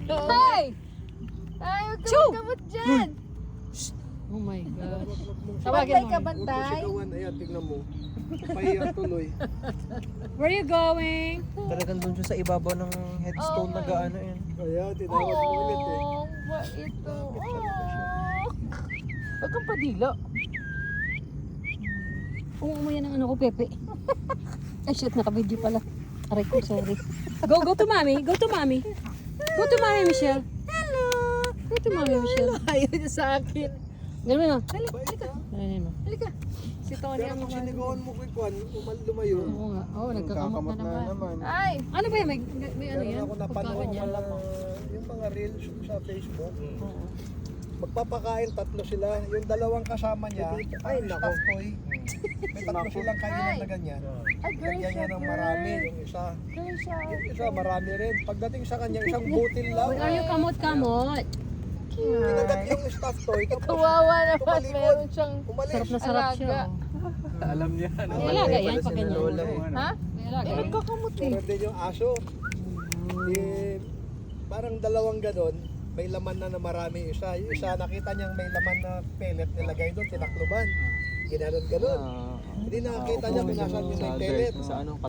Hey! Ay, huwag ka Choo! magkamot dyan. Oh my God. Bantay ka, Huwag bantay. mo sigawan. Ayan, tignan mo. Pahiya tuloy. Where you going? Talagang doon siya sa ibabaw ng headstone na gaano yun. Ayan, tinawag mo ulit eh. Oh, ba ito? Oh. Huwag kang padila. Umuya ng ano ko, Pepe. Ay, shit, naka-video pala. Aray ko, sorry. Go to mommy. Go to mommy. Go to mommy, Michelle. Hello. Go to mommy, Michelle. Ayaw niya sa akin. Ganun mo. Halika. Ganun mo. Halika. Si Tony Pero ang pag sinigawan mo kay Kwan, lumayo. Oo nga. Oo, nagkakamot na naman. Ay, Ano ba yan? May ano Meron yan? ako napanood Pagkakanyan. yung mga reels sa Facebook. Oo. Magpapakain, tatlo sila. Yung dalawang kasama niya, ay nako. May tatlo silang kainan na ganyan. ay girl Lagyan niya shot, ng girl. marami. Yung isa, Girl shot. yung isa marami rin. Pagdating sa kanya, isang butil lang. Where are you kamot-kamot? Kinagat yung stuffed toy. Tapos Kawawa naman, tumalikod. meron siyang... Umalis. Sarap na sarap siya. Alaga. Oh. Alam niya. May alaga yan pag ganyan. Lola eh. Ha? May alaga Eh, yan. nagkakamot eh. Meron din yung aso. Eh, parang dalawang ganon. May laman na marami isa. Yung isa nakita niyang may laman na pellet nilagay doon, tinakluban. Ginanon ganon. Hindi nakakita niya kung nasaan yung may pellet. Sa anong